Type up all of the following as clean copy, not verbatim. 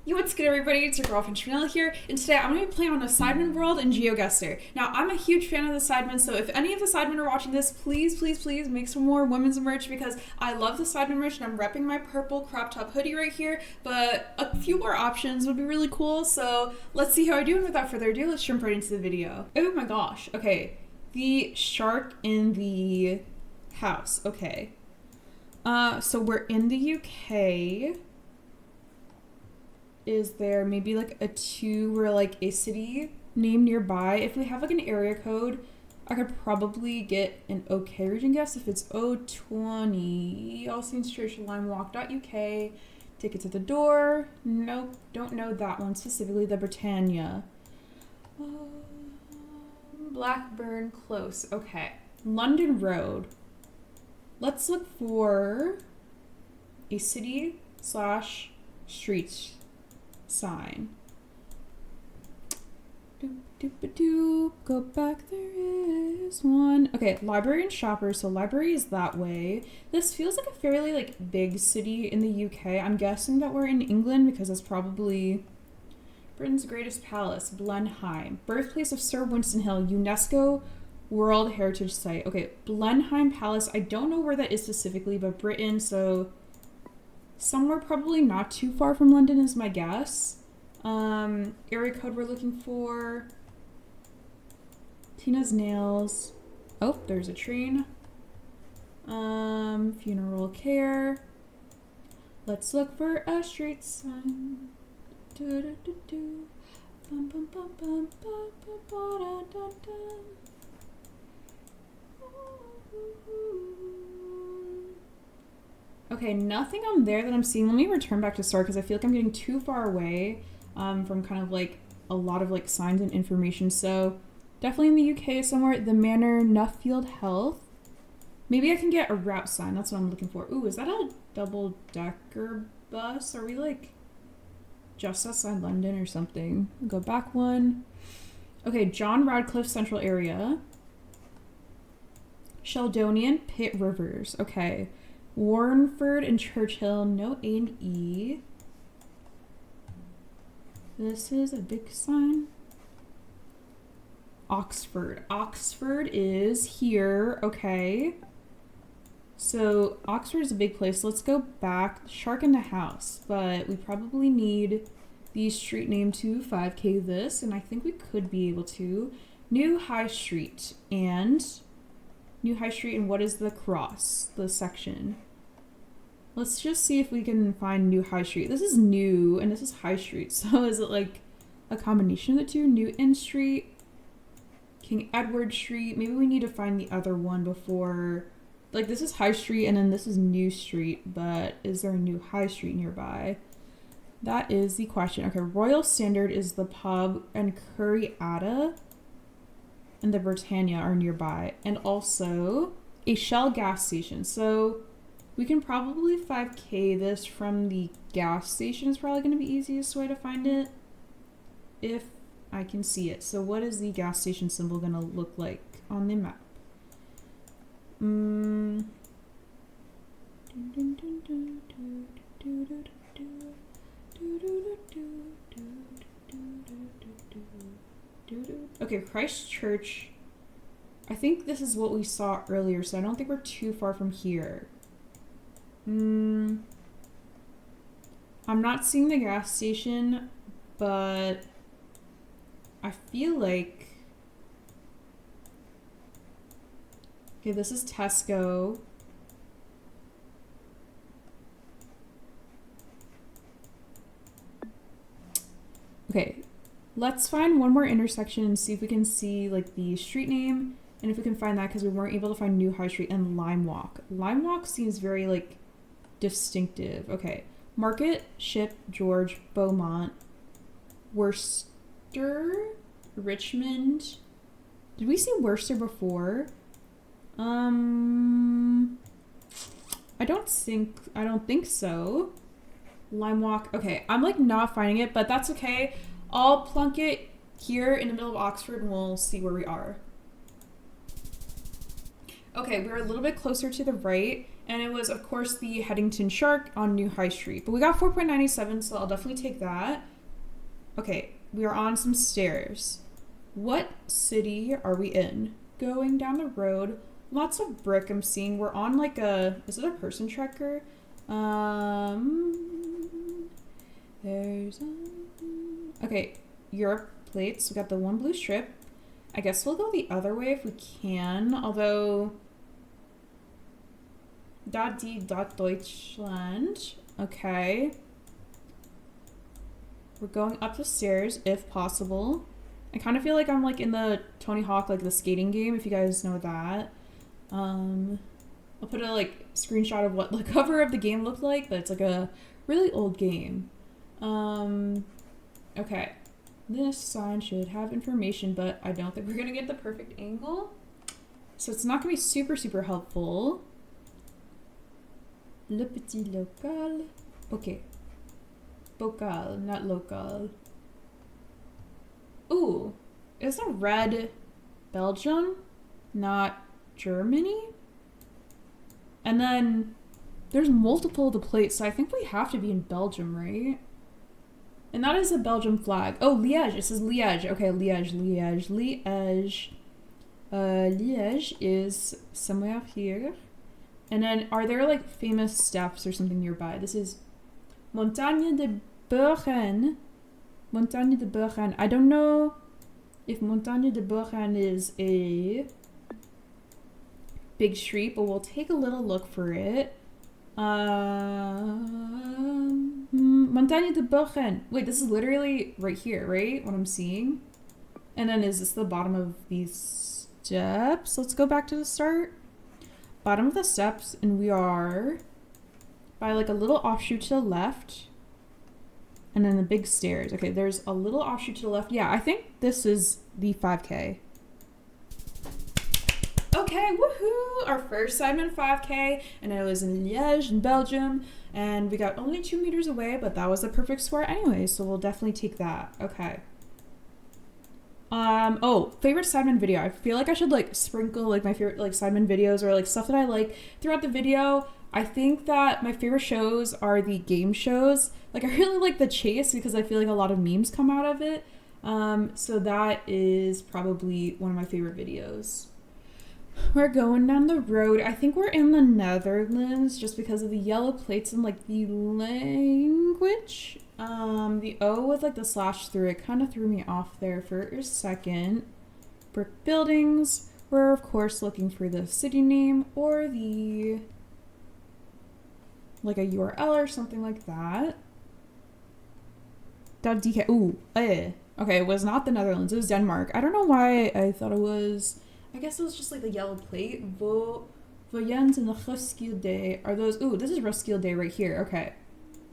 Yo, what's good, everybody? It's your girlfriend Chanel here, and today I'm going to be playing on A Sidemen World in Geoguessr. Now, I'm a huge fan of the Sidemen, so if any of the Sidemen are watching this, please make some more women's merch because I love the Sidemen merch, and I'm repping my purple crop top hoodie right here, but a few more options would be really cool, so let's see how I do, and without further ado, let's jump right into the video. Oh my gosh, okay. The shark in the house, okay. So we're in the UK. Is there maybe like a 2 or like a city name nearby? If we have like an area code, I could probably get an OK region guess. If it's O20, All Saints Church, limewalk.uk, ticket to the door. Nope, don't know that one specifically. The Britannia. Blackburn Close. Okay. London Road. Let's look for a city / street sign. Go back, there is one. Okay, library and shoppers. So library is that way. This feels like a fairly like big city in the UK. I'm guessing that we're in England because it's probably Britain's greatest palace, Blenheim, birthplace of Sir Winston Hill, UNESCO World Heritage Site. Okay, Blenheim Palace. I don't know where that is specifically, but Britain, so somewhere probably not too far from London is my guess. Area code we're looking for. Tina's Nails. Oh, there's a train. Funeral care. Let's look for a street sign. Okay, nothing on there that I'm seeing. Let me return back to start because I feel like I'm getting too far away from kind of like a lot of like signs and information. So definitely in the UK somewhere. The Manor, Nuffield Health. Maybe I can get a route sign. That's what I'm looking for. Ooh, is that a double-decker bus? Are we like just outside London or something? Go back one. Okay, John Radcliffe Central Area. Sheldonian Pitt Rivers. Okay. Warnford and Churchill, no A and E. This is a big sign. Oxford. Oxford is here. Okay. So Oxford is a big place. Let's go back. Shark in the house. But we probably need the street name to 5K this. And I think we could be able to. New High Street. And New High Street. And what is the cross? The section. Let's just see if we can find New High Street. This is New and this is High Street. So is it like a combination of the two? Newton Street, King Edward Street. Maybe we need to find the other one before. Like this is High Street and then this is New Street. But is there a New High Street nearby? That is the question. Okay, Royal Standard is the pub and Curry-Ada and the Britannia are nearby. And also a Shell gas station. So we can probably 5K this from the gas station. Is probably going to be the easiest way to find it if I can see it. So what is the gas station symbol going to look like on the map? Okay, Christchurch. I think this is what we saw earlier, so I don't think we're too far from here. I'm not seeing the gas station, but I feel like... Okay, this is Tesco. Okay, let's find one more intersection and see if we can see like the street name and if we can find that because we weren't able to find New High Street and Lime Walk. Lime Walk seems very like distinctive. Okay. Market, Ship, George, Beaumont, Worcester, Richmond. Did we see Worcester before? I don't think so. Lime Walk. Okay, I'm like not finding it, but that's okay. I'll plunk it here in the middle of Oxford and we'll see where we are. Okay, we're a little bit closer to the right And it was, of course, the Headington Shark on New High Street. But we got 4.97, so I'll definitely take that. Okay, we are on some stairs. What city are we in? Going down the road. Lots of brick I'm seeing. We're on like a... Is it a person tracker? There's... Okay, Europe plates. We got the one blue strip. I guess we'll go the other way if we can. Although... Deutschland. Okay. We're going up the stairs if possible. I kind of feel like I'm like in the Tony Hawk, like the skating game, if you guys know that. I'll put a like screenshot of what the cover of the game looked like, but it's like a really old game. Okay. This sign should have information, but I don't think we're gonna get the perfect angle. So it's not gonna be super, super helpful. Le petit local. Okay. Bocal, not local. Ooh. Is a red Belgium, not Germany? And then there's multiple of the plates, so I think we have to be in Belgium, right? And that is a Belgium flag. Oh, Liège. It says Liège. Okay, Liège, Liège, Liège. Liège is somewhere here. And then, are there like famous steps or something nearby? This is Montagne de Bourgen. Montagne de Bourgen. I don't know if Montagne de Bourgen is a big street, but we'll take a little look for it. Montagne de Bourgen. Wait, this is literally right here, right? What I'm seeing. And then is this the bottom of these steps? Let's go back to the start. Bottom of the steps, and we are by like a little offshoot to the left. And then the big stairs. Okay, there's a little offshoot to the left. Yeah, I think this is the 5K. Okay, woohoo! Our first Sidemen 5K, and it was in Liège, in Belgium, and we got only 2 meters away, but that was a perfect score anyway, so we'll definitely take that. Okay. Oh, favorite Sidemen video. I feel like I should like sprinkle like my favorite like Sidemen videos or like stuff that I like throughout the video. I think that my favorite shows are the game shows. Like I really like The Chase because I feel like a lot of memes come out of it. So that is probably one of my favorite videos. We're going down the road. I think we're in the Netherlands just because of the yellow plates and like the language. The O with like the slash through it kind of threw me off there for a second. Brick buildings. We're of course looking for the city name or the like a URL or something like that. .dk. Ooh, Okay, it was not the Netherlands. It was Denmark. I don't know why I thought it was. I guess it was just like the yellow plate. Voyens and the Roskilde. Are those? Ooh, this is Roskilde right here. Okay.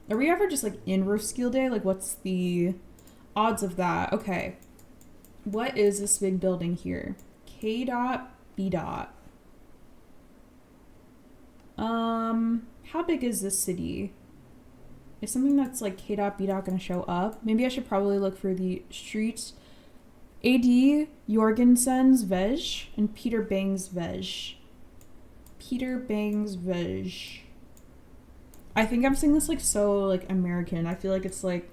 Are we ever just like in Roskilde? Like what's the odds of that? Okay. What is this big building here? K.B. How big is this city? Is something that's like K.B. gonna show up? Maybe I should probably look for the streets. A.D. Jorgensen's Veg and Peter Bang's Veg. Peter Bang's Veg. I think I'm saying this like so like American. I feel like it's like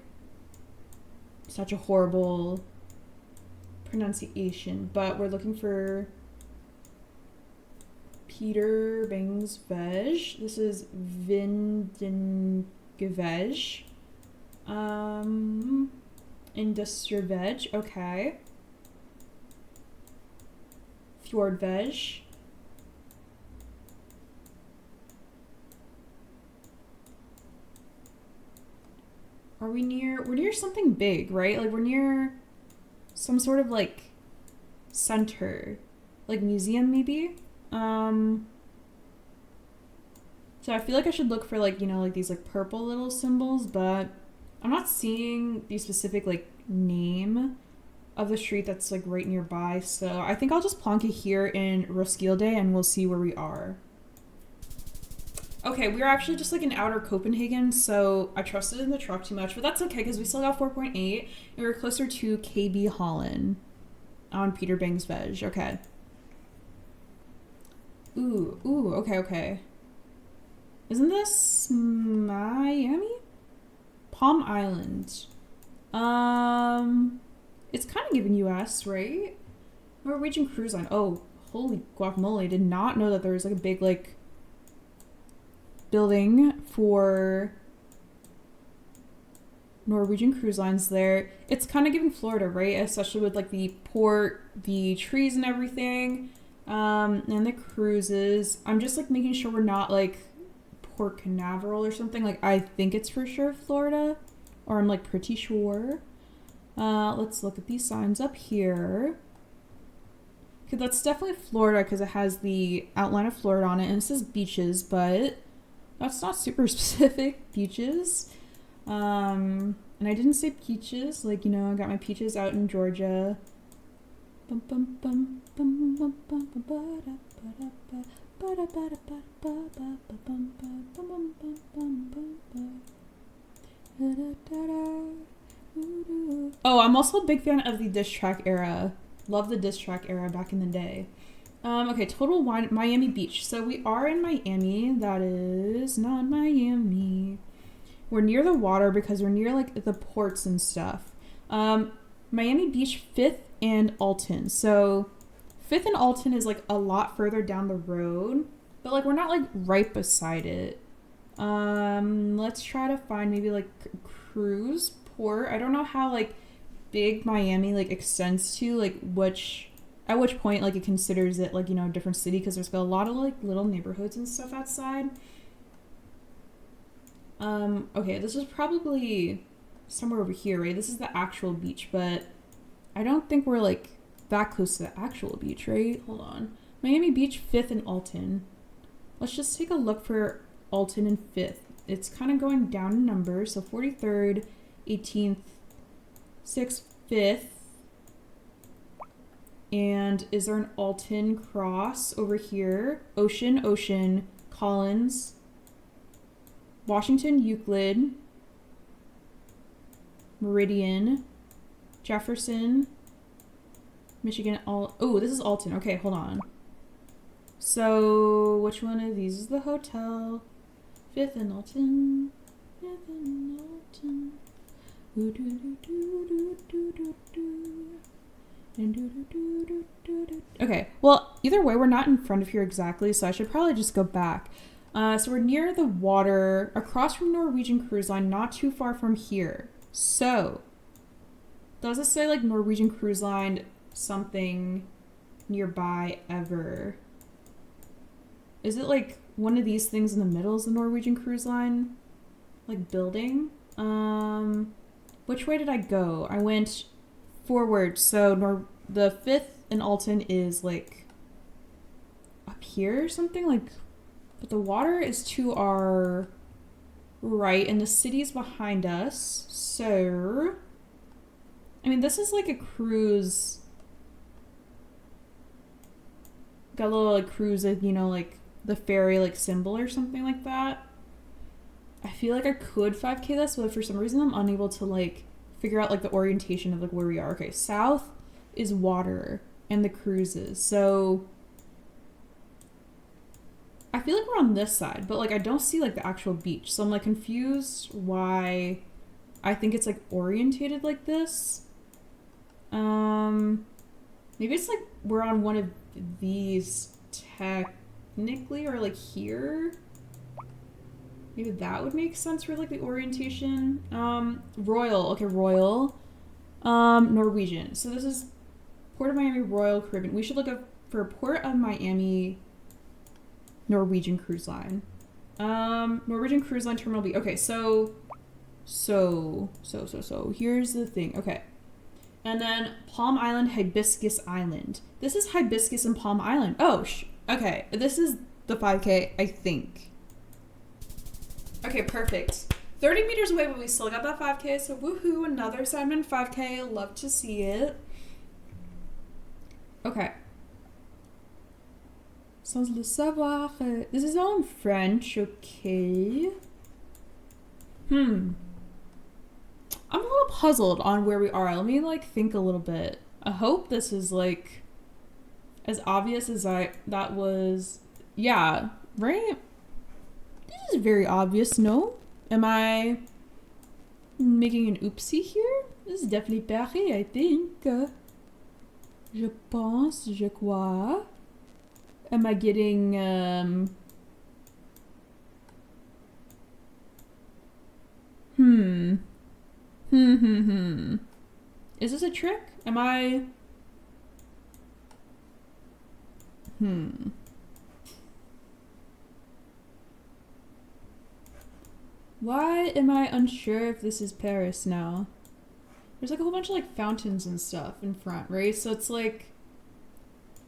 such a horrible pronunciation, but we're looking for Peter Bang's Veg. This is Vindingeveg. Industry Veg. Okay. Fjord Veg. Are we near? We're near something big, right? Like we're near some sort of like center, like museum maybe. So I feel like I should look for like, you know, like these like purple little symbols, but I'm not seeing the specific like name of the street that's like right nearby. So I think I'll just plonk it here in Roskilde and we'll see where we are. Okay, we were actually just like in outer Copenhagen, so I trusted in the truck too much, but that's okay because we still got 4.8 and we were closer to KB Holland on Peter Bang's Veg. Okay. Okay. Isn't this Miami? Palm Island. It's kind of giving US, right? Norwegian Cruise Line. Oh, holy guacamole. I did not know that there was like a big like building for Norwegian Cruise Lines there. It's kind of giving Florida, right? Especially with like the port, the trees and everything, and the cruises. I'm just like making sure we're not like Port Canaveral or something. Like I think it's for sure Florida, or I'm like pretty sure. Let's look at these signs up here. Okay, that's definitely Florida because it has the outline of Florida on it, and it says beaches, but that's not super specific. Beaches. And I didn't say peaches, like, you know, I got my peaches out in Georgia. Oh, I'm also a big fan of the diss track era. Love the diss track era back in the day. Okay, total Miami Beach. So we are in Miami. That is not Miami. We're near the water because we're near like the ports and stuff. Miami Beach, 5th and Alton. So 5th and Alton is like a lot further down the road, but like we're not like right beside it. Let's try to find maybe like cruise port. I don't know how like big Miami like extends to, like at which point like it considers it like, you know, a different city because there's a lot of like little neighborhoods and stuff outside. Okay, this is probably somewhere over here, right? This is the actual beach, but I don't think we're like that close to the actual beach, right? Hold on. Miami Beach, 5th and Alton. Let's just take a look for Alton and 5th. It's kind of going down in numbers. So 43rd, 18th, 6th, 5th. And is there an Alton cross over here? Ocean, Collins, Washington, Euclid, Meridian, Jefferson, Michigan. Oh, this is Alton. Okay, hold on. So which one of these is the hotel? 5th and Alton. 5th and Alton. Okay, well, either way, we're not in front of here exactly, so I should probably just go back. So we're near the water, across from Norwegian Cruise Line, not too far from here. So, does it say like Norwegian Cruise Line something nearby ever? Is it like one of these things in the middle is the Norwegian Cruise Line like building? Which way did I go? I went forward, so the 5th in Alton is like up here or something, like, but the water is to our right and the city is behind us. So I mean, this is like a cruise, got a little like cruise, you know, like the ferry like symbol or something like that. I feel like I could 5K this, but for some reason I'm unable to like figure out like the orientation of like where we are. Okay, south is water and the cruises. So I feel like we're on this side, but like I don't see like the actual beach. So I'm like confused why I think it's like orientated like this. Maybe it's like we're on one of these technically, or like here. Maybe that would make sense for like the orientation. Royal. Okay, Royal. Norwegian. So this is Port of Miami, Royal Caribbean. We should look up for Port of Miami, Norwegian Cruise Line. Norwegian Cruise Line Terminal B. Okay, so here's the thing. Okay. And then Palm Island, Hibiscus Island. This is Hibiscus and Palm Island. Oh, okay. This is the 5K, I think. Okay, perfect. 30 meters away, but we still got that 5K, so woohoo, another Sidemen 5K. Love to see it. Okay. Sans le savoir. This is all in French, okay. I'm a little puzzled on where we are. Let me like think a little bit. I hope this is like as obvious as that was. Yeah, right? This is very obvious, no? Am I making an oopsie here? This is definitely Paris, I think. Je pense, je crois. Am I getting, Is this a trick? Am I... Why am I unsure if this is Paris now? There's like a whole bunch of like fountains and stuff in front, right? So it's like,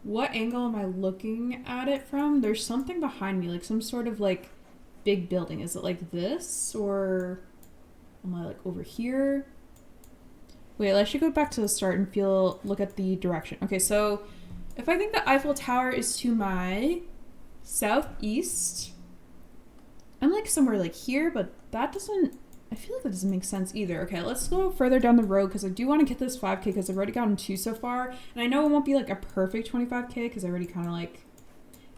what angle am I looking at it from? There's something behind me, like some sort of like big building. Is it like this, or am I like over here? Wait, I should go back to the start and look at the direction. Okay, so if I think the Eiffel Tower is to my southeast, I'm like somewhere like here, but that doesn't, I feel like that doesn't make sense either. Okay, let's go further down the road because I do want to get this 5K because I've already gotten 2 so far. And I know it won't be like a perfect 25K because I already kind of like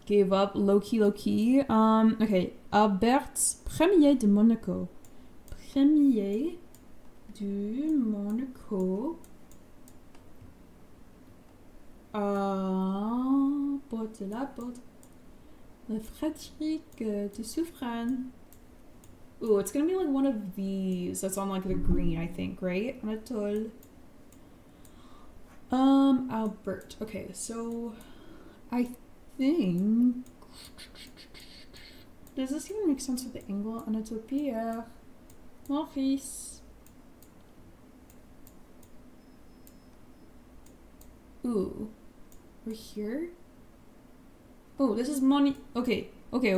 gave up low-key. Okay, Albert's Premier de Monaco. Premier de Monaco. Porte la porte. La Frédéric de Souffran. Ooh, it's gonna be like one of these that's on like the green, I think, right? Anatole. Albert. Okay, so I think, does this even make sense with the angle? Anatole Pierre. Maurice. Ooh. We're here? Oh, this is money. Okay. Okay,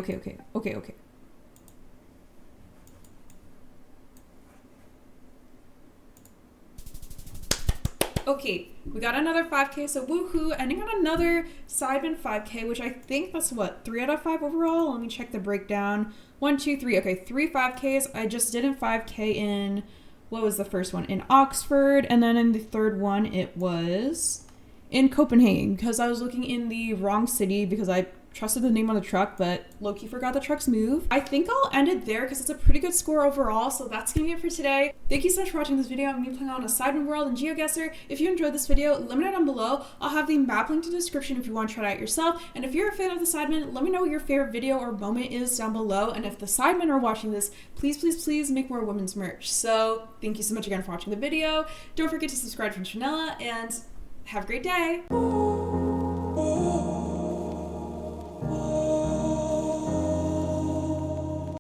we got another 5K, so woohoo, ending on another Sidemen 5K, which I think that's what, 3 out of 5 overall? Let me check the breakdown. 1, 2, 3. Okay, 3 5Ks. I just didn't 5K in, what was the first one? In Oxford, and then in the third one, it was in Copenhagen, because I was looking in the wrong city because I trusted the name on the truck, but low-key forgot the truck's move. I think I'll end it there because it's a pretty good score overall, so that's gonna be it for today. Thank you so much for watching this video of me playing on A Sidemen World and Geoguessr. If you enjoyed this video, let me know down below. I'll have the map link in the description if you want to try it out yourself, and if you're a fan of The Sidemen, let me know what your favorite video or moment is down below, and if The Sidemen are watching this, please make more women's merch. So thank you so much again for watching the video. Don't forget to subscribe to Chanella, and have a great day!